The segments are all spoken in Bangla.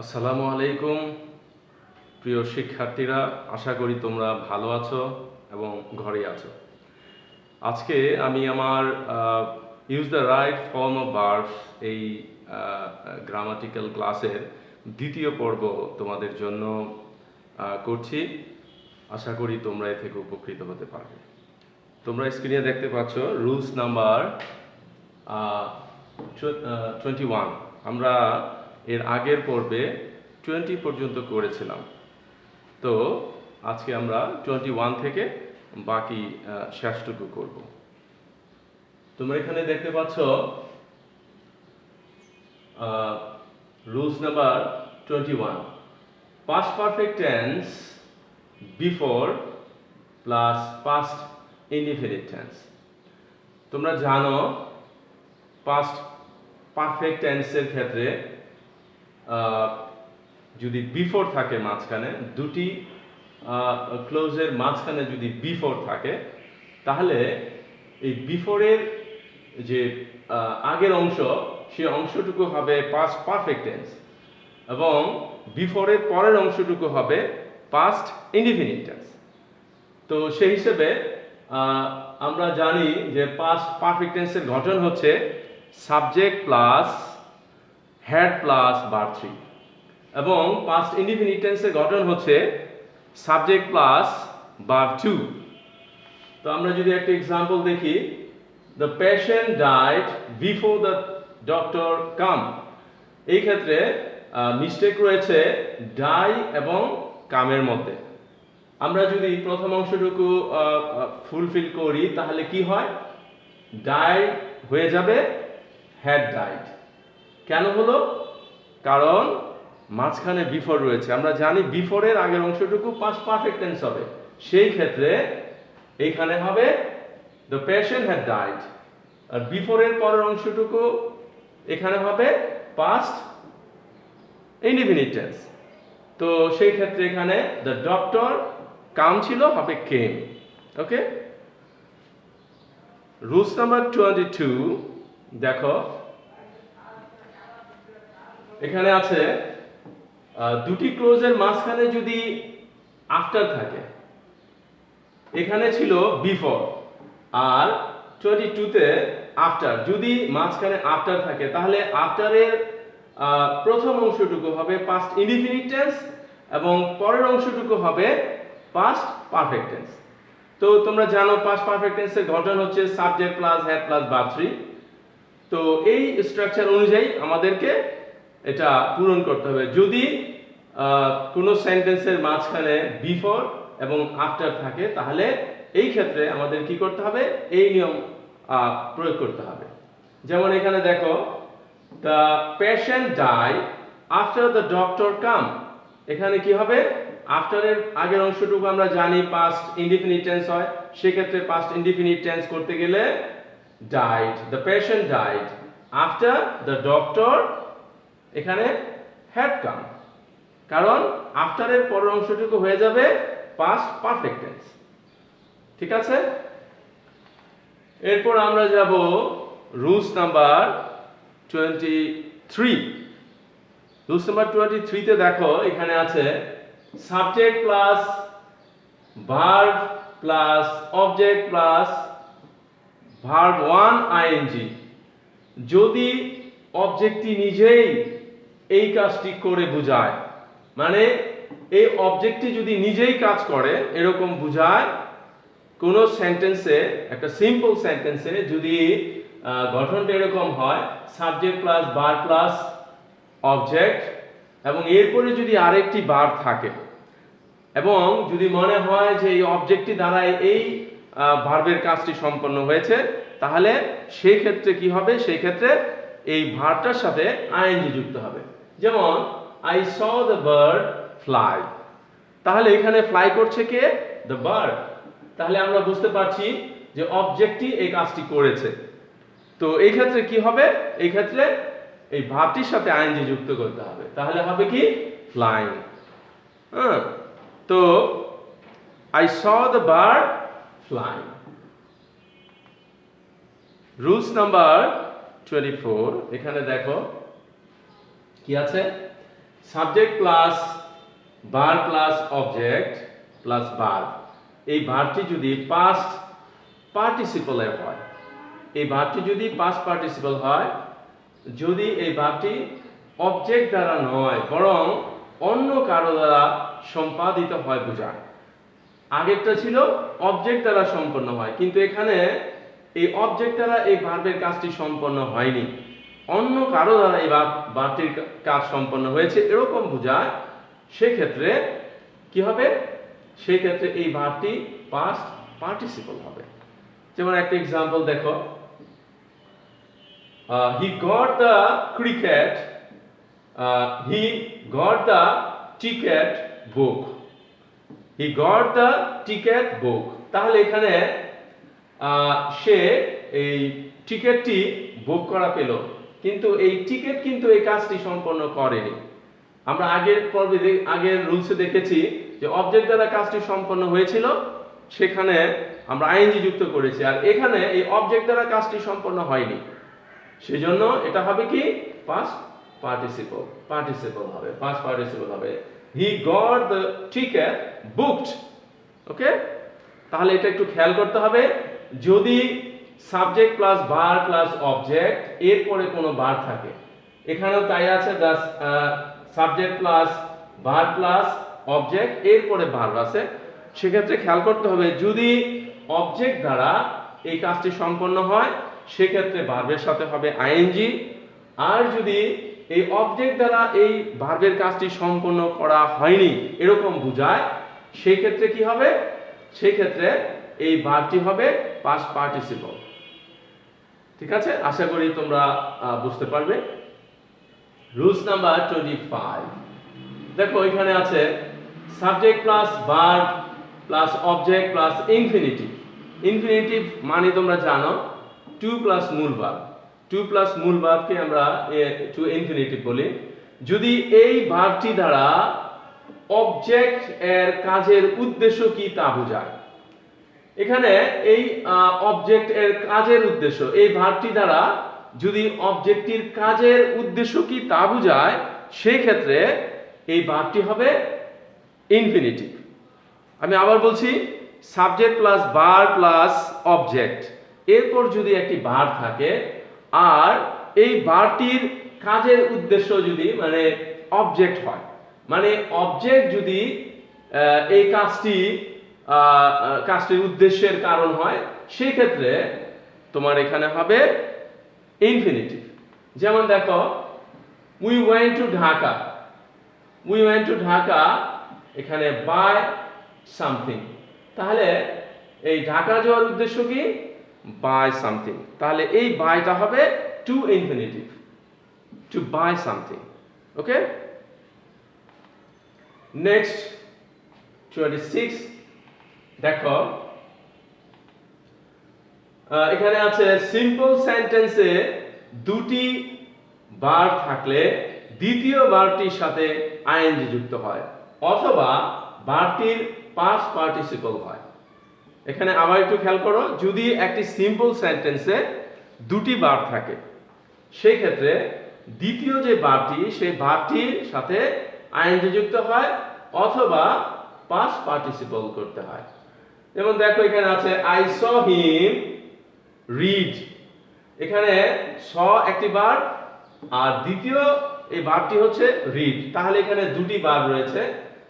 আসসালামু আলাইকুম প্রিয় শিক্ষার্থীরা, আশা করি তোমরা ভালো আছো এবং ঘরে আছো। আজকে আমি আমার use the right form of verbs এই গ্রামাটিক্যাল ক্লাসের দ্বিতীয় পর্ব তোমাদের জন্য করছি। আশা করি তোমরা এ থেকে উপকৃত হতে পারবে। তোমরা স্ক্রিনে দেখতে পাচ্ছ রুলস নাম্বার 21। আমরা এর আগের পর্বে 20 পর্যন্ত করেছিলাম, তো আজকে আমরা 21 থেকে বাকি শেষটুকু করব। তোমরা এখানে দেখতে পাচ্ছ rules number 21, past perfect tense before plus past indefinite tense. তোমরা জানো পাস্ট পারফেক্ট টেন্সের ক্ষেত্রে যদি বিফোর থাকে মাঝখানে, দুটি ক্লোজের মাঝখানে যদি বিফোর থাকে, তাহলে এই বিফোরের যে আগের অংশ, সেই অংশটুকু হবে পাস্ট পারফেক্ট টেন্স এবং বিফোরের পরের অংশটুকু হবে পাস্ট ইনডিফিনিট টেন্স। তো সেই হিসেবে আমরা জানি যে পাস্ট পারফেক্ট টেন্সের গঠন হচ্ছে subject plus had plus verb three, এবং পাস্ট ইনডিফিনিট টেন্সের গঠন হচ্ছে সাবজেক্ট প্লাস ভার্ব টু। তো আমরা যদি একটা এক্সাম্পল দেখি, the patient died before the doctor came. এই ক্ষেত্রে মিস্টেক রয়েছে ডাই এবং কামের মধ্যে। আমরা যদি প্রথম অংশটুকু ফুলফিল করি, তাহলে কি হয়? ডাই হয়ে যাবে হ্যাড ডাইড। কেন হলো? কারণ মাঝখানে বিফোর রয়েছে। আমরা জানি বিফোরের আগের অংশটুকু পাস্ট পারফেক্ট টেন্স হবে, সেই ক্ষেত্রে এইখানে হবে দ্য পেশেন্ট হ্যাড ডাইড, আর বিফোরের পরের অংশটুকু এখানে হবে পাস্ট ইনডিফিনিট টেন্স। তো সেই ক্ষেত্রে এখানে দ্য ডক্টর কাম ছিল, হবে কেম। ওকে, রুলস নাম্বার 22 দেখো, এখানে আছে দুটি ক্লোজের মাঝখানে যদি আফটার থাকে, এখানে ছিল বিফোর আর 22তে আফটার। যদি মাঝখানে আফটার থাকে, তাহলে আফটারের প্রথম অংশটুকু হবে পাস্ট ইনডিফিনিট টেন্স এবং পরের অংশটুকু হবে পাস্ট পারফেক্ট টেন্স। তো তোমরা জানো পাস্ট পারফেক্ট টেন্সের গঠন হচ্ছে subject plus had plus verb three. তো এই স্ট্রাকচার অনুযায়ী আমাদেরকে এটা পূরণ করতে হবে। যদি কোনো সেন্টেন্সের মাঝখানে বিফোর এবং আফটার থাকে, তাহলে এই ক্ষেত্রে আমাদের কি করতে হবে? এই নিয়ম প্রয়োগ করতে হবে। যেমন এখানে দেখো, the patient die after the doctor came. এখানে কি হবে? আফটারের আগের অংশটুকু আমরা জানি পাস্ট ইনডিফিনিট টেন্স হয়, সেক্ষেত্রে পাস্ট ইনডিফিনিট টেন্স করতে গেলে died, the patient died after the doctor, এখানে হ্যাড কাম, কারণ আফটারের পরের অংশটুকু হয়ে যাবে পাস্ট পারফেক্ট টেন্স। ঠিক আছে, এরপর আমরা যাব রুলস নাম্বার 23। রুলস নাম্বার 23 তে দেখো, এখানে আছে subject plus verb plus object plus verb 1 ING. যদি অবজেক্টটি নিজেই এই কাজটি করে বোঝায়, মানে এই অবজেক্টটি যদি নিজেই কাজ করে এরকম বোঝায়, কোন সেন্টেন্সে, একটা সিম্পল সেন্টেন্সে যদি গঠনটা এরকম হয় subject plus verb plus object, এবং এরপরে যদি আরেকটি ভার্ব থাকে, এবং যদি মনে হয় যে এই অবজেক্টটি দ্বারা এই ভার্বের কাজটি সম্পন্ন হয়েছে, তাহলে সেই ক্ষেত্রে কি হবে? সেই ক্ষেত্রে এই ভার্বটার সাথে আইএনজি যুক্ত হবে। যেমন I saw the bird fly, তাহলে এখানে ফ্লাই করছে কে? The bird. তাহলে আমরা বুঝতে পারছি যে অবজেক্টটি এই কাজটি করেছে। তো এই ক্ষেত্রে কি হবে? এই ক্ষেত্রে এই ভার্বটির সাথে আইএনজি যুক্ত করতে হবে, তাহলে হবে কি? ফ্লাইং। তো I saw the bird flying. Rules number 24, এখানে দেখো কি আছে? Subject plus verb plus object plus verb, এই ভার্বটি যদি পাস্ট পার্টিসিপলের হয়, এই ভার্বটি যদি পাস্ট পার্টিসিপল হয়, যদি এই ভার্বটি অবজেক্ট দ্বারা নয় বরং অন্য কারো দ্বারা সম্পাদিত হয় বোঝায়। আগেরটা ছিল অবজেক্ট দ্বারা সম্পন্ন হয়, কিন্তু এখানে এই অবজেক্ট দ্বারা এই ভার্বের কাজটি সম্পন্ন হয়নি, অন্য কারো দ্বারা এই ভার্বটির কাজ সম্পন্ন হয়েছে এরকম বোঝায়। সেক্ষেত্রে কি হবে? সেই ক্ষেত্রে এই ভার্বটি পাস্ট পার্টিসিপল হবে। যেমন একটা এক্সাম্পল দেখো, হি got the cricket, he got the ticket book, he got the ticket book. তাহলে এখানে সে এই টিকেটটি বুক করা পেল, কিন্তু এই টিকেট কিন্তু এই কাজটি সম্পন্ন করেনি। আমরা আগের রুলসে দেখেছি যে অবজেক্ট দ্বারা কাজটি সম্পন্ন হয়েছিল, সেখানে আমরা আইএনজি যুক্ত করেছি, আর এখানে এই অবজেক্ট দ্বারা কাজটি সম্পন্ন হয়নি, সেজন্য এটা হবে কি পাস্ট পার্টিসিপল হবে, পাস্ট পার্টিসিপল হবে। He got the ticket booked. Okay, তাহলে এটা একটু খেয়াল করতে হবে, যদি subject plus verb plus object এরপরে কোনো ভার্ব থাকে, এখানেও তাই আছে, the subject plus verb plus object এরপরে ভার্ব আছে, সেক্ষেত্রে খেয়াল করতে হবে যদি অবজেক্ট দ্বারা এই কাজটি সম্পন্ন হয় সেক্ষেত্রে ভার্বের সাথে হবে আইএনজি, আর যদি এই অবজেক্ট দ্বারা এই ভার্বের কাজটি সম্পন্ন করা হয়নি এরকম বোঝায়, সেই ক্ষেত্রে কি হবে? সেই ক্ষেত্রে এই ভার্বটি হবে পাস্ট পার্টিসিপল। ঠিক আছে, আশা করি তোমরা বুঝতে পারবে। রুলস নাম্বার 25, দেখো এখানে আছে subject plus verb plus object plus infinitive. Infinitive মানে তোমরা জানো টু প্লাস মূল ভার্ব, টু প্লাস মূল ভার্বকে আমরা টু ইনফিনিটিভ বলি। যদি এই ভার্বটি দ্বারা অবজেক্ট এর কাজের উদ্দেশ্য কি তা বোঝায়, এখানে এই অবজেক্ট এর কাজের উদ্দেশ্য, এই ভার্বটি দ্বারা যদি অবজেক্টটির কাজের উদ্দেশ্য কি তা বোঝায়, সেই ক্ষেত্রে এই ভার্বটি হবে ইনফিনিটিভ। আমি আবার বলছি, subject plus verb plus object, এরপর যদি একটি ভার্ব থাকে আর এই ভার্বটির কাজের উদ্দেশ্য যদি মানে অবজেক্ট হয়, মানে অবজেক্ট যদি এই কাজটির উদ্দেশ্যের কারণ হয়, সেই ক্ষেত্রে তোমার এখানে হবে ইনফিনিটিভ। যেমন দেখো, we went to Dhaka, we went to Dhaka, এখানে বাই সামথিং, তাহলে এই ঢাকা যাওয়ার উদ্দেশ্য কি? বাই সামথিং, তাহলে এই বাইটা হবে to infinitive, to buy something. Okay, next 26, দেখো এখানে আছে সিম্পল সেন্টেন্সে দুটি ভার্ব থাকলে দ্বিতীয় ভার্বটির সাথে আইএনজি যুক্ত হয় অথবা ভার্বটির পাস্ট পার্টিসিপল হয়। এখানে আবার একটু খেয়াল করো, যদি একটি সিম্পল সেন্টেন্সে দুটি ভার্ব থাকে সেই ক্ষেত্রে দ্বিতীয় যে ভার্বটি সেই ভার্বটির সাথে আইএনজি যুক্ত হয় অথবা পাস্ট পার্টিসিপল করতে হয়। যেমন দেখো এখানে আছে আই স হিম রিড, এখানে স একটি ভার্ব আর দ্বিতীয় এই ভার্বটি হচ্ছে রিড, তাহলে এখানে দুটি ভার্ব রয়েছে,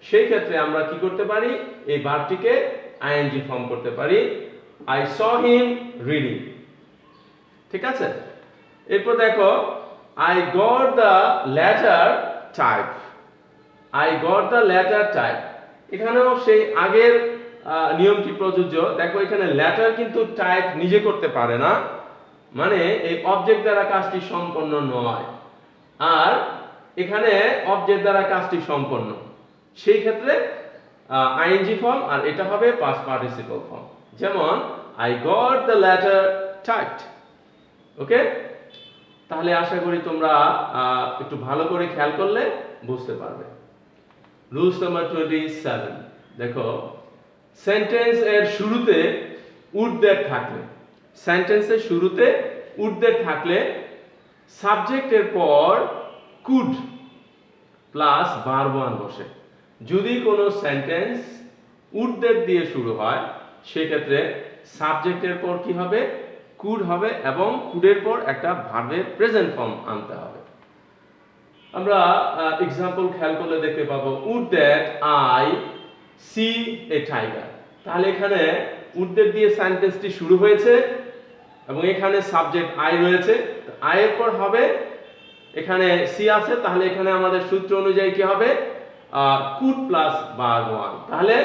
সেই ক্ষেত্রে আমরা কি করতে পারি? এই ভার্বটিকে আইএনজি ফর্ম করতে পারি, আই স হিম রিডিং। ঠিক আছে, এরপর দেখো I got the letter type, I got the letter type, এখানেও সেই আগের নিয়মটি প্রযোজ্য। দেখো এখানে লেটার কিন্তু টাইপ নিজে করতে পারে না, মানে এই অবজেক্ট দ্বারা কাজটি সম্পন্ন নয়, আর এখানে অবজেক্ট দ্বারা কাজটি সম্পন্ন, সেই ক্ষেত্রে আইএনজি ফর্ম, আর এটা হবে পাস্ট পার্টিসিপল ফর্ম। যেমন I got the letter typed. Okay, তাহলে আশা করি তোমরা একটু ভালো করে খেয়াল করলে বুঝতে পারবে। রুলস নাম্বার 27, দেখো সেন্টেন্স এর শুরুতে উদ্বেগ থাকলে, সেন্টেন্সের শুরুতে উদ্বেগ থাকলে সাবজেক্টের পর কুড প্লাস ভার্ব ওয়ান বসে। যদি কোনো সেন্টেন্স উড দ্যাট দিয়ে শুরু হয় সেক্ষেত্রে সাবজেক্টের পর কি হবে, কুড হবে এবং কুডের পর একটা ভার্বের প্রেজেন্ট ফর্ম আনতে হবে। আমরা এক্সাম্পল খেয়াল করলে দেখতে পাবো would that I see a tiger. তাহলে এখানে উড দ্যাট দিয়ে সেন্টেন্সটি শুরু হয়েছে এবং এখানে সাবজেক্ট আই রয়েছে। আই এর পর হবে এখানে সি আছে, তাহলে এখানে আমাদের সূত্র অনুযায়ী কি হবে, কুড প্লাস ভার্ব ওয়ান। তাহলে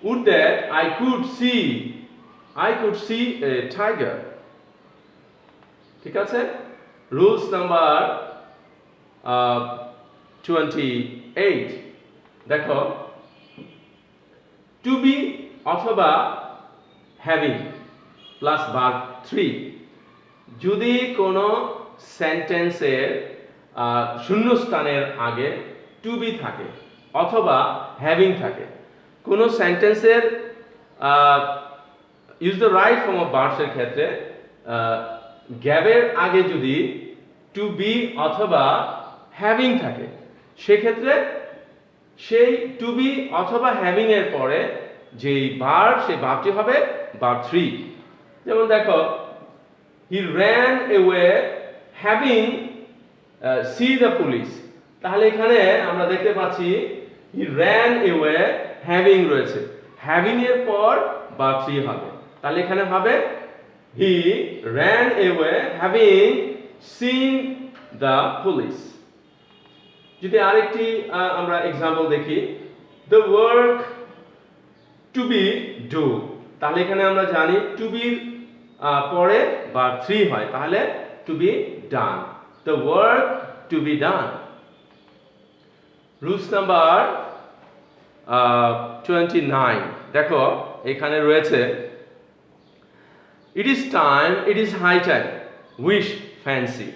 would that I could see a tiger. ঠিক আছে। রুলস নাম্বার 28 দেখো, টু বি অথবা হ্যাভিং প্লাস ভার্ব 3 যদি কোনো সেন্টেন্সের শূন্যস্থানের আগে টু বি থাকে অথবা হ্যাভিং থাকে, কোনো সেন্টেন্সের use the right form of ভার্বসের ক্ষেত্রে গ্যাবের আগে যদি টু বি অথবা হ্যাভিং থাকে সেক্ষেত্রে সেই টু বি অথবা হ্যাভিং এর পরে যেই ভার্ব সেই ভার্বটি হবে ভার্ব 3। যেমন দেখো, হি ran away having see the police। তাহলে এখানে আমরা দেখতে পাচ্ছি হি ran away having রয়েছে, হ্যাভিং এর পর ভার্ব 3 হবে। তাহলে এখানে হবে হি ran away having seen the police। যদি আরেকটি আমরা एग्जांपल দেখি, the work to be do। তাহলে এখানে আমরা জানি টু বির পরে ভার্ব 3 হয়, তাহলে to be done, the work to be done। Rules number 29 দেখো, এখানে রয়েছে it is time, it is high time, wish, fancy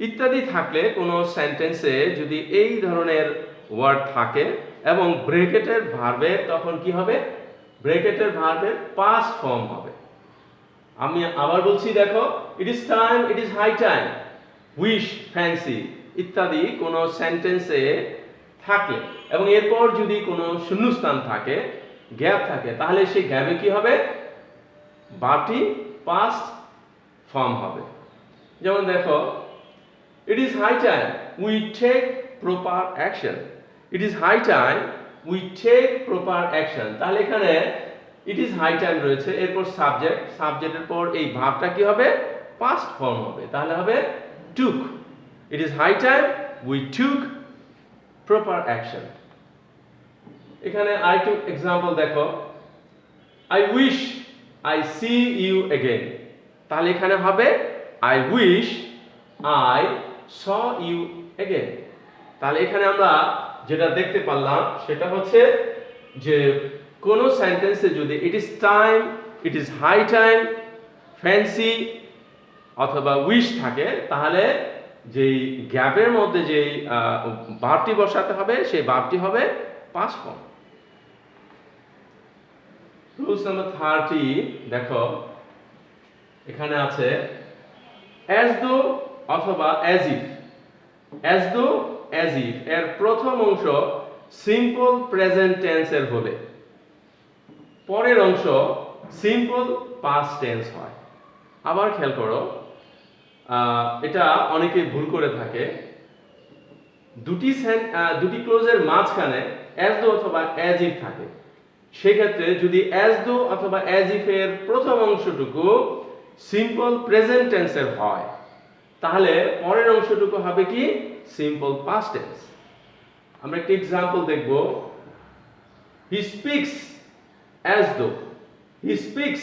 ইত্যাদি থাকলে কোনো সেন্টেন্সে যদি এই ধরনের ওয়ার্ড থাকে এবং ব্র্যাকেটের ভার্বের তখন কি হবে, ব্র্যাকেটের ভার্বের পাস্ট ফর্ম হবে। আমি আবার বলছি দেখো, it is time, it is high time, wish, fancy ইত্যাদি কোনো সেন্টেন্সে থাকলে এবং এরপর যদি কোনো শূন্যস্থান থাকে, গ্যাপ থাকে, তাহলে সেই গ্যাপে কি হবে, ভার্বটি পাস্ট ফর্ম হবে। যেমন দেখো, it is high time we take proper action, it is high time we take proper action। তাহলে এখানে it is high time রয়েছে, এরপর সাবজেক্ট, সাবজেক্টের পর এই ভার্বটা কি হবে, পাস্ট ফর্ম হবে, তাহলে হবে took, it is high time we took proper action। এখানে আরেকটু एग्जांपल দেখো, I wish I see you again। তাহলে এখানে হবে I wish I saw you again। তাহলে এখানে আমরা যেটা দেখতে পারলাম সেটা হচ্ছে যে কোন সেন্টেন্সে যদি it is time, it is high time, fancy অথবা উইশ থাকে তাহলে যেই গ্যাপের মধ্যে যেই ভার্বটি বসাতে হবে সেই ভার্বটি হবে পাস্ট ফর্ম। রুলস নাম্বার 30 দেখো, এখানে আছে as though অথবা as if। as though, as if এর প্রথম অংশ সিম্পল প্রেজেন্ট টেন্স এর হবে, পরের অংশ সিম্পল পাস্ট টেন্স হয়। আবার খেয়াল করো, এটা অনেকে ভুল করে থাকে, দুটি ক্লোজের মাঝখানে as though অথবা as if থাকে, সেক্ষেত্রে যদি as though অথবা as if এর প্রথম অংশটুকু সিম্পল প্রেজেন্ট টেন্স এর হয় তাহলে পরের অংশটুকু হবে কি, সিম্পল পাস্ট টেন্স। আমরা একটা एग्जांपल দেখব, he speaks as though, he speaks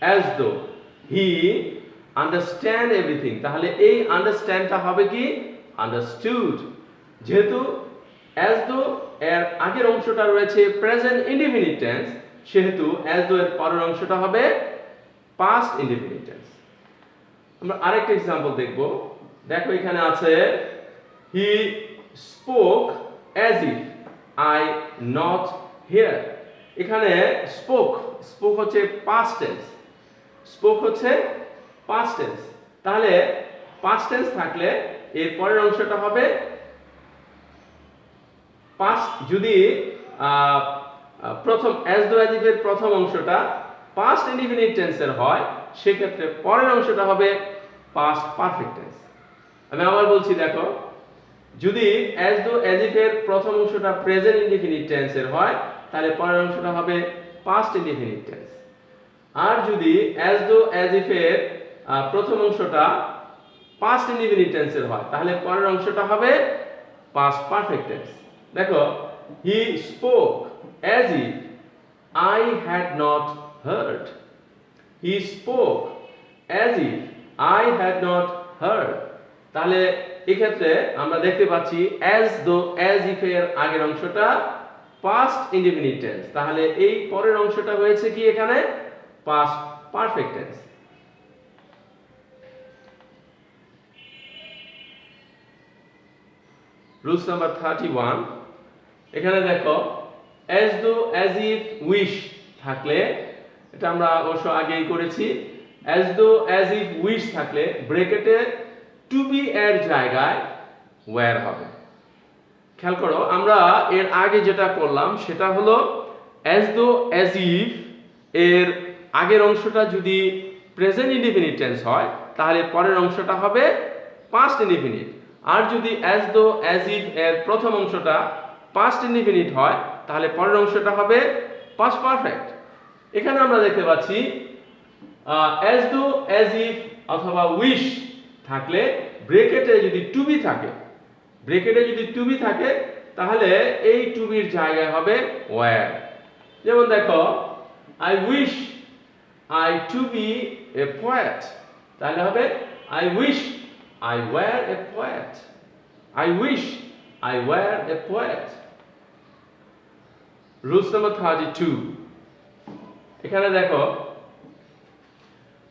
as though he understand everything। তাহলে এই আন্ডারস্ট্যান্ডটা হবে কি, understood। যেহেতু as though এর আগের অংশটা রয়েছে প্রেজেন্ট ইনডিফিনিট টেন্স, সেহেতু as though এর পরের অংশটা হবে পাস্ট ইনডিফিনিট টেন্স। আমরা আরেকটা एग्जांपल দেখব, দেখো এখানে আছে he spoke as if I not here। এখানে spoke হচ্ছে past tense, spoke হচ্ছে past tense। তাহলে past tense থাকলে এর পরের অংশটা হবে যদি প্রথম অ্যাজ দো অ্যাজ ইফ এর প্রথম অংশটা পাস্ট ইনডিফিনিট টেন্সের হয়, সেক্ষেত্রে পরের অংশটা হবে পাস্ট পারফেক্ট টেন্স। আমি আবার বলছি, দেখো, যদি অ্যাজ দো অ্যাজ ইফ এর প্রথম অংশটা প্রেজেন্ট ইনডিফিনিট টেন্সের হয়, তাহলে পরের অংশটা হবে পাস্ট ইনডিফিনিট টেন্স। আর যদি অ্যাজ দো অ্যাজ ইফ এর প্রথম অংশটা পাস্ট ইনডিফিনিট টেন্সের হয়, তাহলে পরের অংশটা হবে পাস্ট পারফেক্ট টেন্স। দেখো, he spoke as if I had not heard. He spoke as if I had not heard. তাহলে এক্ষেত্রে আমরা দেখতে পাচ্ছি অ্যাজ দো অ্যাজ ইফ এর আগের অংশটা পাস্ট ইনডিফিনিট টেন্স, তাহলে এই পরের অংশটা হয়েছে কি এখানে past perfect tense. Rules number 31, এখানে দেখো as though as if wish থাকলে, এটা আমরা অবশ্য আগেই করেছি, as though as if wish থাকলে ব্র্যাকেটে টু বি এর জায়গায় ওয়্যার হবে। খেয়াল করো, আমরা এর আগে যেটা করলাম সেটা হলো অ্যাজ দো অ্যাজ ইফ এর আগের অংশটা যদি প্রেজেন্ট ইনডিফিনিট টেন্স হয়, তাহলে পরের অংশটা হবে পাস্ট ইনডিফিনিট। আর যদি অ্যাজ দো অ্যাজ ইফ এর প্রথম অংশটা পাস্ট ইনডিফিনিট হয়, তাহলে পরের অংশটা হবে পাস্ট পারফেক্ট। এখানে আমরা দেখতে পাচ্ছি অ্যাজ দো অ্যাজ ইফ অথবা উইশ থাকলে ব্র্যাকেটে যদি টু বি থাকে, তাহলে এই টু বির জায়গায় হবে ওয়্যার। যেমন দেখো, I wish I to be a poet, তাহলে হবে I wish I were a poet. I wish I were a poet. Rules number 32, এখানে দেখো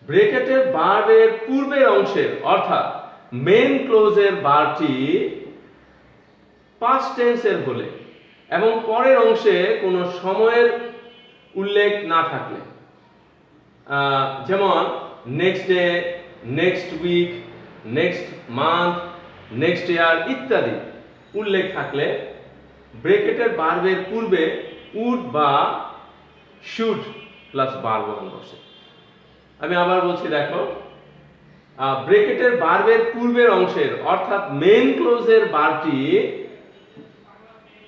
ব্র্যাকেটের ভার্বের পূর্বের অংশের অর্থাৎ মেইন ক্লোজের ভার্বটি পাস্ট টেন্সের হলে এবং পরের অংশে কোনো সময়ের উল্লেখ না থাকলে, যেমন next day, next week, next month, next year ইত্যাদি উল্লেখ থাকলে ব্র্যাকেটের ভার্বের পূর্বে উড বা শুড প্লাস ভার্ব বসে। আমি আবার বলছি, দেখো, ব্র্যাকেটের ভার্বের পূর্বের অংশের অর্থাৎ মেইন ক্লোজের ভার্বটি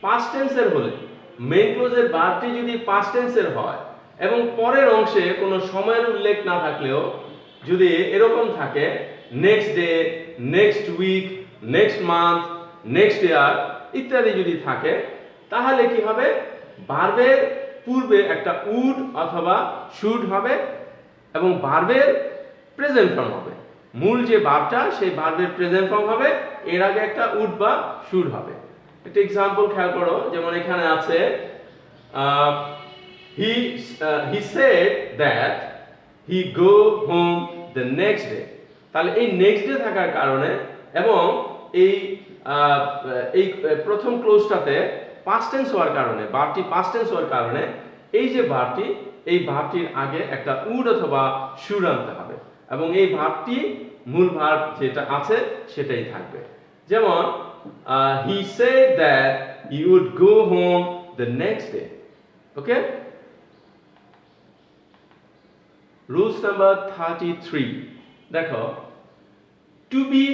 পাস্ট টেন্সের হলে, মেইন ক্লোজের ভার্বটি যদি পাস্ট টেন্সের হয় এবং পরের অংশে কোনো সময়ের উল্লেখ না থাকলেও যদি এরকম থাকে next day, next week, next month, next year ইত্যাদি যদি থাকে, তাহলে কি হবে, ভার্বের পূর্বে একটা উড অথবা শুড হবে এবং ভার্বের প্রেজেন্ট ফর্ম হবে। মূল যে ভার্বটা সেই ভার্বের প্রেজেন্ট ফর্ম হবে, এর আগে একটা উড বা শুড হবে। একটা এক্সাম্পল খেয়াল করো, যেমন এখানে আছে he said that he go home the next day। তাহলে এই নেক্সট ডে থাকার কারণে এবং এই প্রথম ক্লোজটাতে পাস্ট টেন্স হওয়ার কারণে, ভার্বটি পাস্ট টেন্স হওয়ার কারণে এই যে ভার্বটি, এই ভার্বটির আগে একটা উড অথবা শুড আনতে হবে এবং এই ভার্বটি মূল ভার্ব যেটা আছে সেটাই থাকবে। যেমন he said that he would go home the next day। Okay, rules number 33, দেখো টু বি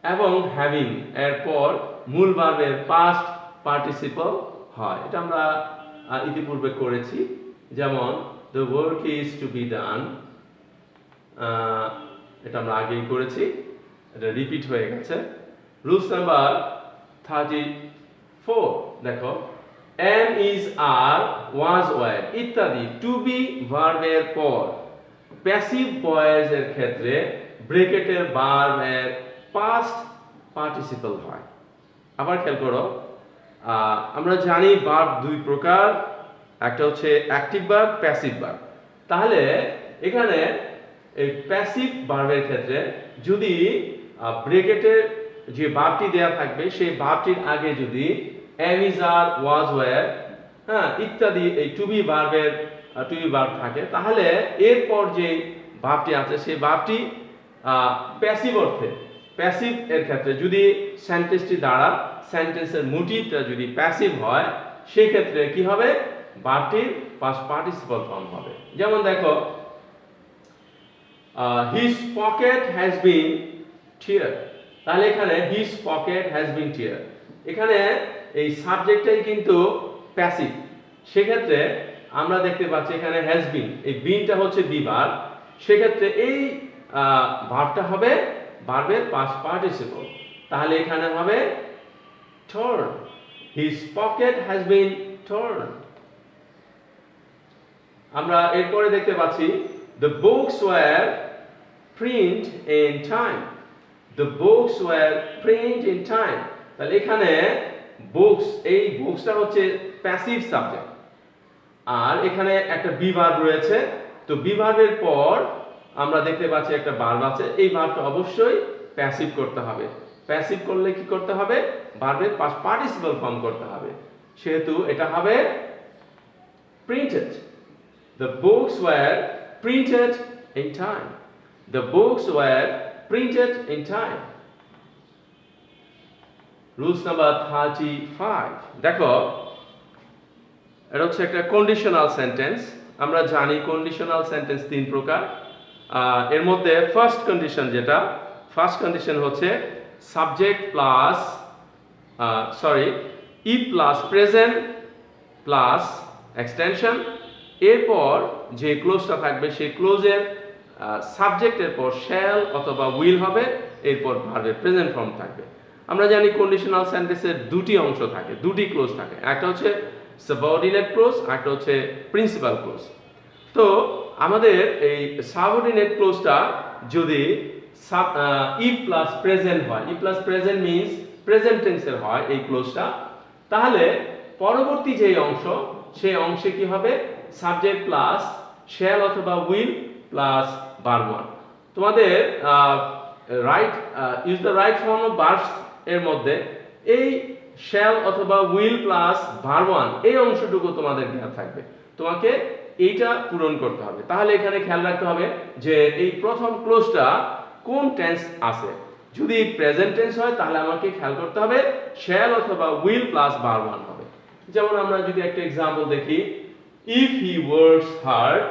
এবং হ্যাভিং এর পর মূল ভার্বের পাস্ট পার্টিসিপল হয়। এটা আমরা ইতিপূর্বে করেছি, যেমন the work is to be done, এটা আমরা আগেই করেছি, এটা রিপিট হয়ে গেছে। রুলস নাম্বার 34, দেখো am is are was were ইত্যাদি টু বি ভার্বের পর প্যাসিভ ভয়েস এর ক্ষেত্রে ব্র্যাকেটের ভার্ব এর পাস্ট পার্টিসিপল হয়। আবার খেয়াল করো, আমরা জানি ভার্ব দুই প্রকার, একটা হচ্ছে অ্যাক্টিভ ভার্ব, প্যাসিভ ভার্ব। তাহলে এখানে এই প্যাসিভ ভার্বের ক্ষেত্রে যদি ব্র্যাকেটের যে ভার্বটি দেয়া থাকবে সেই ভার্বটির আগে যদি am is are was were ইত্যাদি এই টু বি ভার্বের টু বি ভার্ব থাকে, তাহলে এরপর যে ভার্বটি আছে সেই ভার্বটি প্যাসিভ অর্থে প্যাসিভ এর ক্ষেত্রে যদি সেন্টেন্সটি দ্বারা সেন্টেন্সের মোটিভটা যদি প্যাসিভ হয় সেই ক্ষেত্রে কি হবে, ভার্বটির পাস্ট পার্টিসিপল ফর্ম হবে। যেমন দেখো, হিজ পকেট হ্যাজ বিন টিয়ার, তাহলে এখানে হিজ পকেট হ্যাজ বিন টিয়ার, এখানে এই সাবজেক্টটাই কিন্তু প্যাসিভ, সেক্ষেত্রে আমরা দেখতে পাচ্ছি এখানে হ্যাজ বিন, এই বিনটা হচ্ছে বি ভার্ব, সেক্ষেত্রে এই ভার্বটা হবে ভার্বের পাস্ট পার্টিসিপল, তাহলে এখানে হবে torn, his pocket has been torn। আমরা এরপরে দেখতে পাচ্ছি the books were print in time, the books were print in time, তাহলে এখানে বুকস, এই বুকসটা হচ্ছে প্যাসিভ সাবজেক্ট, আর এখানে একটা বি ভার্ব রয়েছে, তো বি ভার্বের পর আমরা দেখতে পাচ্ছি একটা ভার্ব আছে, এই ভার্বটা অবশ্যই প্যাসিভ করতে হবে, প্যাসিভ করলে কি করতে হবে, ভার্বের পাস্ট পার্টিসিপল ফর্ম করতে হবে, সেহেতু এটা হবে printed, the books were printed in time, the books were printed in time। Rules number 35, দেখো এটা হচ্ছে একটা কন্ডিশনাল সেন্টেন্স, আমরা জানি কন্ডিশনাল সেন্টেন্স তিন প্রকার, এর মধ্যে ফার্স্ট কন্ডিশন হচ্ছে subject plus E plus present plus extension, এরপর যে ক্লোজটা থাকবে সেই ক্লোজের সাবজেক্টের পর শ্যাল অথবা উইল হবে, এরপর ভার্বের প্রেজেন্ট ফর্ম থাকবে। আমরা জানি কন্ডিশনাল সেন্টেন্সের দুটি অংশ থাকে, দুটি ক্লোজ থাকে, একটা হচ্ছে সাবঅর্ডিনেট ক্লোজ, একটা হচ্ছে প্রিন্সিপাল ক্লোজ। তো আমাদের এই সাবঅর্ডিনেট ক্লোজটা যদি ই প্লাস প্রেজেন্ট হয়, ই প্লাস প্রেজেন্ট মিন্স প্রেজেন্ট টেন্সের হয় এই ক্লোজটা, তাহলে পরবর্তী যে অংশ সেই অংশে কি হবে, সাবজেক্ট প্লাস শ্যাল অথবা উইল প্লাস ভার্ব ওয়ান। তোমাদের use the right form of verbs এর মধ্যে এই শ্যাল অথবা উইল প্লাস ভার্ব ওয়ান এই অংশটুকু তোমাদের দেওয়া থাকবে, তোমাকে এইটা পূরণ করতে হবে। তাহলে এখানে খেয়াল রাখতে হবে যে এই প্রথম ক্লোজটা কোন টেন্স আছে, যদি প্রেজেন্ট টেন্স হয় তাহলে আমাকে খেয়াল করতে হবে শ্যাল অথবা উইল প্লাস ভার্ব ওয়ান হবে। যেমন আমরা যদি একটা एग्जांपल দেখি, if he works hard,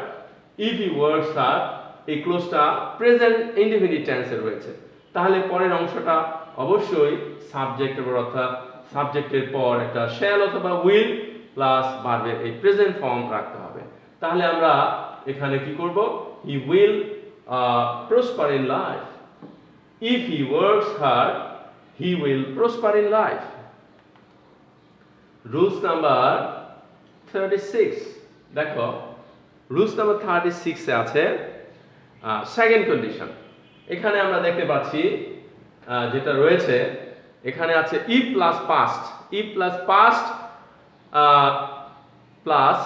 এই ক্লোজটা প্রেজেন্ট ইনডিফিনিট টেন্সে রয়েছে, তাহলে পরের অংশটা অবশ্যই সাবজেক্টের পর, অর্থাৎ সাবজেক্টের পর একটা শ্যাল অথবা উইল প্লাস ভার্বের এই প্রেজেন্ট ফর্ম রাখতে হবে। তাহলে আমরা এখানে কি করব, he will prosper in life, if he works hard he will prosper in life। Rules number 36, দেখো রুলস নাম্বার 36 এ আছে সেকেন্ড কন্ডিশন। এখানে আমরা দেখতে পাচ্ছি যেটা রয়েছে, এখানে আছে ই প্লাস পাস্ট, প্লাস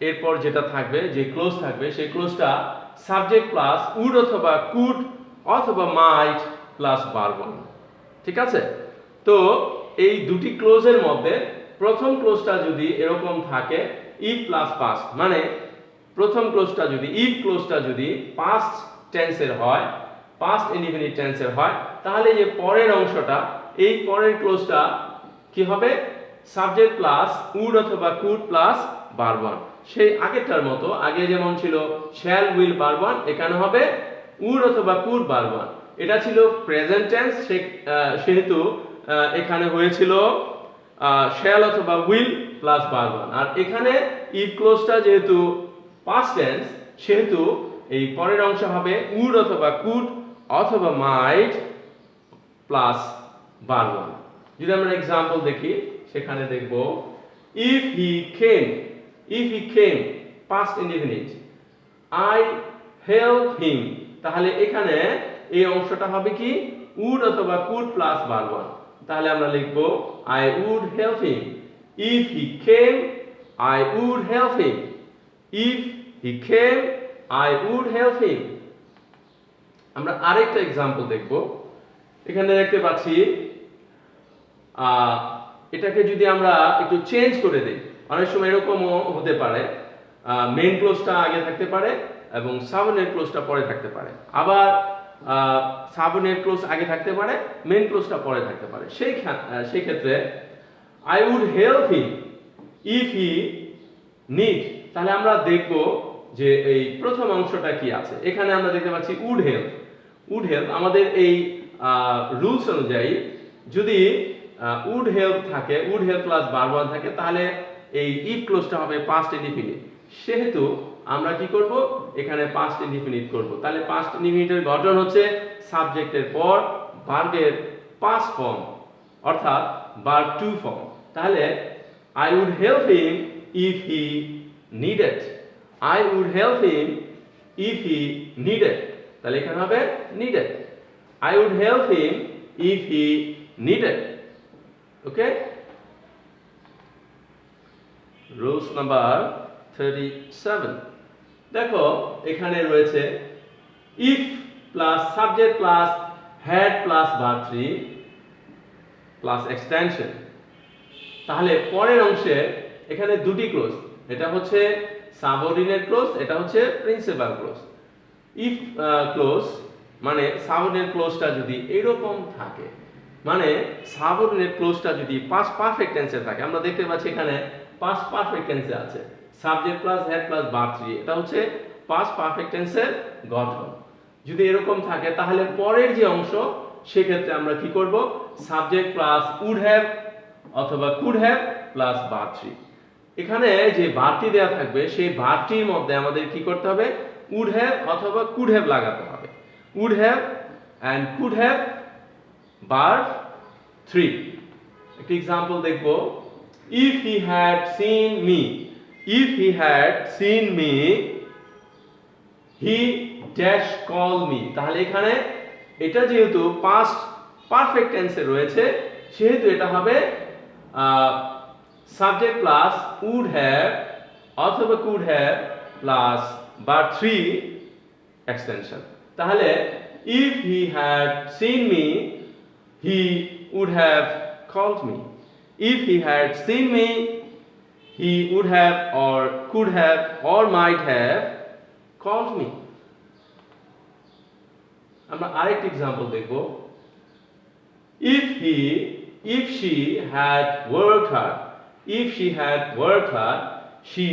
এরপর যেটা থাকবে, যে ক্লোজ থাকবে সেই ক্লোজটা সাবজেক্ট প্লাস উড অথবা কুড অথবা মাইট প্লাস ভার্ব ওয়ান। ঠিক আছে, তো এই দুটি ক্লোজের মধ্যে প্রথম ক্লোজটা যদি এরকম থাকে ই প্লাস পাস্ট, মানে প্রথম ক্লোজটা যদি ক্লোজটা যদি পাস্ট টেন্সের হয়, পাস্ট ইনডিফিনিট টেন্সের হয়, তাহলে যে পরের অংশটা, এই পরের ক্লোজটা কি হবে, সাবজেক্ট প্লাস উড অথবা কুড প্লাস ভার্ব ওয়ান। সেই আগেরটার মতো, আগে যেমন ছিল শ্যাল উইল ভার্ব ওয়ান, এখানে হবে উড অথবা কুড ভার্ব ওয়ান। এটা ছিল প্রেজেন্ট টেন্স, সেহেতু এখানে হয়েছিল শ্যাল অথবা উইল প্লাস ভার্ব ওয়ান, আর এখানে ইফ ক্লোজটা যেহেতু পাস্ট টেন্স, সেহেতু এই পরের অংশ হবে উড অথবা কুড অথবা মাইট প্লাস ভার্ব ওয়ান। যদি আমরা एग्जांपल দেখি, সেখানে দেখব if he came past indefinite, I help him, তাহলে এখানে এই অংশটা হবে কি উড অথবা কুড প্লাস ভার্ব ওয়ান, তাহলে আমরা লিখব I would help him, if he came I would help him, if he came I would help him। আমরা আরেকটা एग्जांपल দেখব, এখানে দেখতে পাচ্ছি এটাকে যদি আমরা একটু চেঞ্জ করে দেই, অনেক সময় এরকমও হতে পারে মেইন ক্লোজটা আগে থাকতে পারে এবং সাবঅর্ডিনেট ক্লোজটা পরে থাকতে পারে। আবার সাবঅর্ডিনেট ক্লোজ আগে থাকতে পারে, মেইন ক্লোজটা পরে থাকতে পারে। সেই ক্ষেত্রে I would help him if he need, তাহলে আমরা দেখব যে এই প্রথম অংশটা কি আছে। এখানে আমরা দেখতে পাচ্ছি উড হেল্প। উড হেল্প আমাদের এই রুলস অনুযায়ী যদি উড হেল্প থাকে, would help plus verb one থাকে, তাহলে এই ইফ ক্লোজটা হবে পাস্ট ইনডিফিনিট। সেহেতু আমরা কি করব, এখানে পাস্ট ইনডিফিনিট করব। তাহলে পাস্ট ইনডিফিনিটের গঠন হচ্ছে সাবজেক্টের পর ভার্বের পাস্ট ফর্ম, অর্থাৎ ভার্ব টু ফর্ম। তাহলে I would help him if he needed, I would help him if he needed, তাহলে এখানে হবে needed. I would help him if he needed. Okay? Rules number 37. দেখো এখানে রয়েছে if plus subject plus had plus verb 3 plus extension। তাহলে পরের অংশে এখানে দুটি ক্লোজ, এটা হচ্ছে সাবঅর্ডিনেট ক্লোজ, এটা হচ্ছে প্রিন্সিপাল ক্লোজ। if ক্লোজ মানে সাবঅর্ডিনেট ক্লোজটা যদি এরকম থাকে, মানে সাবঅর্ডিনেট ক্লোজটা যদি পাস্ট পারফেক্ট টেন্সে থাকে, আমরা দেখতে পাচ্ছি এখানে পাস্ট পারফেক্ট টেন্সে আছে subject plus had plus verb 3, এটা হচ্ছে পাস্ট পারফেক্ট টেন্সের গঠন। যদি এরকম থাকে তাহলে পরের যে অংশ সেক্ষেত্রে আমরা কি করব, সাবজেক্ট প্লাস উড হ্যাভ অথবা কুড হ্যাভ প্লাস ভার্ব 3। এখানে যে ভার্বটি দেওয়া থাকবে সেই ভার্বটির মধ্যে আমাদের কি করতে হবে, উড হ্যাভ অথবা কুড হ্যাভ লাগাতে হবে। would have and could have verb 3। একটা এক্সাম্পল দেখব, if he had seen me, if he had seen me he dash call me। তাহলে এখানে এটা যেহেতু পাস্ট পারফেক্ট টেন্সে রয়েছে সেহেতু এটা হবে সাবজেক্ট প্লাস would have অথবা could have plus verb 3 extension. তাহলে if he had seen me he would have called me, if he had seen me he would have or could have or might have called me। আমরা আরেকটি एग्जांपल দেখব, if she had worked hard, if she had worked hard she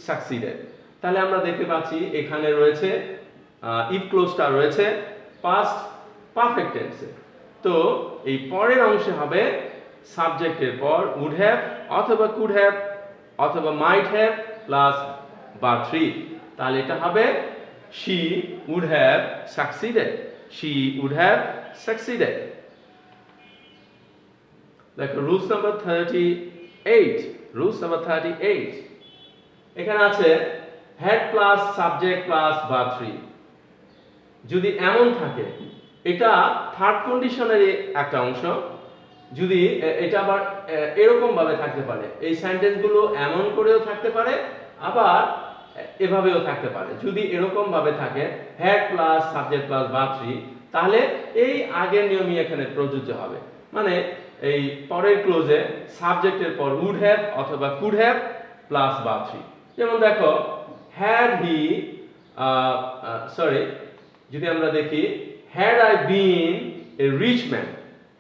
succeeded। তাহলে আমরা দেখতে পাচ্ছি এখানে রয়েছে ইফ ক্লোজটা রয়েছে পাস্ট পারফেক্ট টেন্সে। তো এই পরের অংশে হবে সাবজেক্টের পর উড হ্যাভ অথবা কুড হ্যাভ অথবা মাইট হ্যাভ প্লাস ভার্ব 3। তাহলে এটা হবে she would have succeeded, she would have succeeded। দেখো রুলস নাম্বার 38, রুলস নাম্বার 38 এখানে আছে had plus subject plus verb 3। যদি এমন থাকে, এটা থার্ড কন্ডিশনের একটা অংশ, যদি এটা আবার এরকম ভাবে থাকতে পারে, এই সেন্টেন্সগুলো এমন করেও থাকতে পারে আবার এভাবেও থাকতে পারে। যদি এরকম ভাবে থাকে had plus subject plus verb 3, তাহলে এই আগের নিয়মই এখানে প্রযোজ্য হবে। মানে এই পরের ক্লোজে সাবজেক্টের পর উড হ্যাভ অথবা কুড হ্যাভ প্লাস ভার্ব 3। যেমন দেখো হ্যাড হি যদি আমরা দেখি had I been a rich man,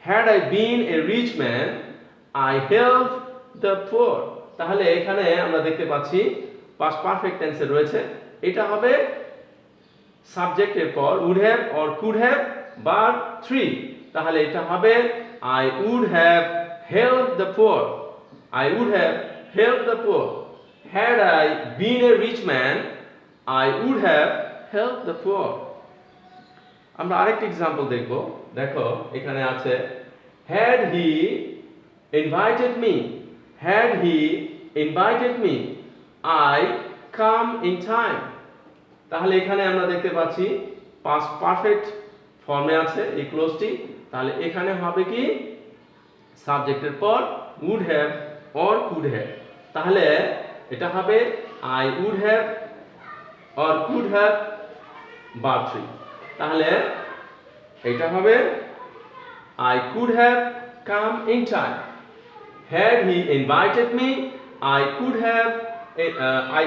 had I been a rich man I helped the poor। তাহলে এখানে আমরা দেখতে পাচ্ছি পাস্ট পারফেক্ট টেন্সে রয়েছে, এটা হবে সাবজেক্টের পর would have or could have verb 3। তাহলে এটা হবে I would have helped the poor, I would have helped the poor, had I been a rich man I would have helped the poor। আমরা আরেকটা एग्जांपल দেখব, দেখো এখানে আছে had he invited me, had he invited me I come in time। তাহলে এখানে আমরা দেখতে পাচ্ছি পাস্ট পারফেক্ট ফর্মে আছে এই ক্লোজটি। তাহলে এখানে হবে কি সাবজেক্টের পর would have or could have, তাহলে এটা হবে I would have or could have verb 3। তাহলে এটা হবে I could have come in time, had he invited me I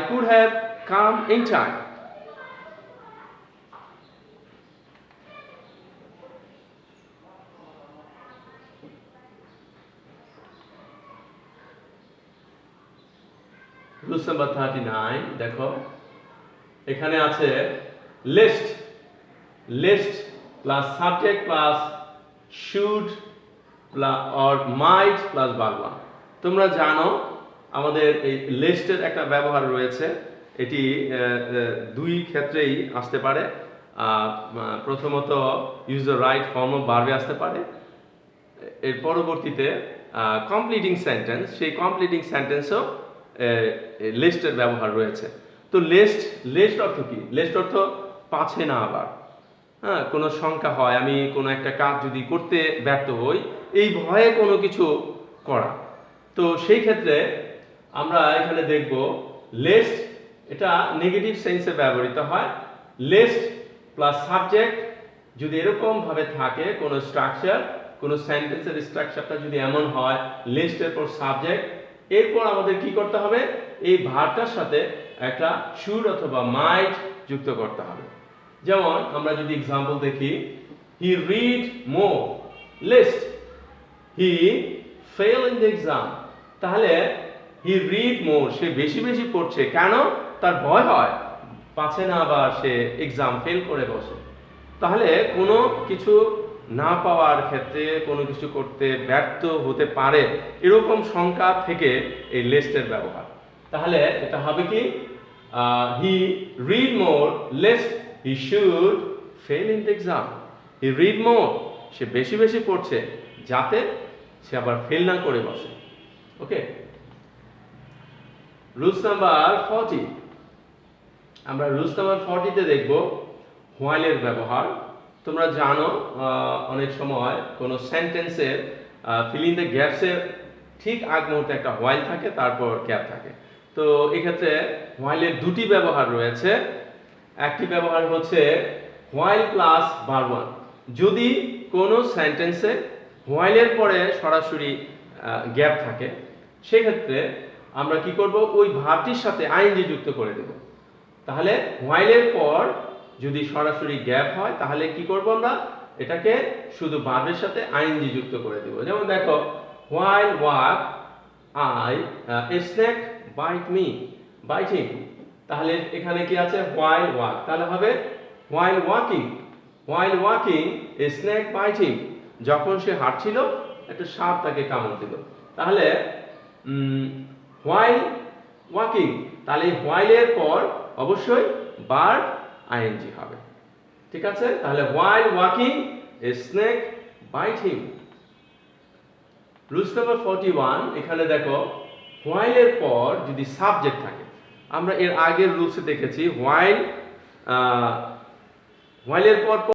could have come in time। Rules number 39 দেখো এখানে আছে lest lest plus subject plus should or might plus বারবার। তোমরা জানো আমাদের এই লিস্টের একটা ব্যবহার রয়েছে, এটি দুই ক্ষেত্রেই আসতে পারে। প্রথমত use the right form of ভার্বে আসতে পারে, এর পরবর্তীতে কমপ্লিটিং সেন্টেন্স, সেই কমপ্লিটিং সেন্টেন্সও লিস্টের ব্যবহার রয়েছে। তো লিস্ট অর্থ কি? লিস্ট অর্থ পাছে না আবার, হ্যাঁ, কোনো সংখ্যা হয়, আমি কোনো একটা কাজ যদি করতে ব্যর্থ হই এই ভয়ে কোনো কিছু করা। তো সেই ক্ষেত্রে আমরা এখানে দেখব লিস্ট এটা নেগেটিভ সেন্সে ব্যবহৃত হয়। লিস্ট প্লাস সাবজেক্ট যদি এরকম ভাবে থাকে, কোনো স্ট্রাকচার, কোনো সেন্টেন্সের স্ট্রাকচারটা যদি এমন হয় লিস্টের পর সাবজেক্ট, এরপর আমাদের কি করতে হবে? এই ভার্বটার সাথে একটা শুড অথবা মাইট যুক্ত করতে হবে। যেমন আমরা যদি एग्जांपल দেখি, he read more lest he fail in the exam. তাহলে হি রিড মোর, সে বেশি বেশি পড়ছে, কেন? তার ভয় হয় পাছে না আবার সে एग्जाम ফেল করে বসে। তাহলে কোনো কিছু না পাওয়ার ক্ষেত্রে, কোনো কিছু করতে ব্যর্থ হতে পারে এরকম শঙ্কা থেকে এই লিস্টের ব্যবহার। তাহলে এটা হবে কি, he read more lest he should fail in the exam. He read more, সে বেশি বেশি পড়ছে যাতে সে আবার ফেল না করে বসে। ওকে, রুলস নাম্বার 40। আমরা রুলস নাম্বার 40 তে দেখব হোয়াইলের ব্যবহার। তোমরা জানো অনেক সময় কোনো সেন্টেন্সের ফিল ইন দ্য গ্যাপসের ঠিক আগ মুহূর্তে একটা হোয়াইল থাকে, তারপর গ্যাপ থাকে। তো এক্ষেত্রে হোয়াইলের দুটি ব্যবহার রয়েছে। একটি ব্যবহার হচ্ছে হোয়াইল প্লাস ভার্ব ওয়ান। যদি কোনো সেন্টেন্সে হোয়াইলের পরে সরাসরি গ্যাপ থাকে সেক্ষেত্রে আমরা কি করব? ওই ভার্বটির সাথে আইএনজি যুক্ত করে দেব। তাহলে হোয়াইলের পর যদি সরাসরি গ্যাপ হয় তাহলে কি করব? আমরা এটাকে শুধু ভার্বের সাথে আইএনজি যুক্ত করে দেব। যেমন দেখো, while walk I a snake bite me biting. তাহলে এখানে কি আছে? হোয়াইল ওয়াক, তাহলে হবে while walking a snake biting. যখন সে হাঁটছিল একটা সাপ তাকে কামড় দিল। তাহলে হোয়াইল ওয়াকিং, তাহলে হোয়াইলের পর অবশ্যই ভার্ব আইএনজি হবে। ঠিক আছে? তাহলে while walking a snake bite him. Rules number 41, এখানে দেখো হোয়াইলের পর যদি সাবজেক্ট থাকে, আমরা এর আগের রুলসে দেখেছি হোয়াইলের পর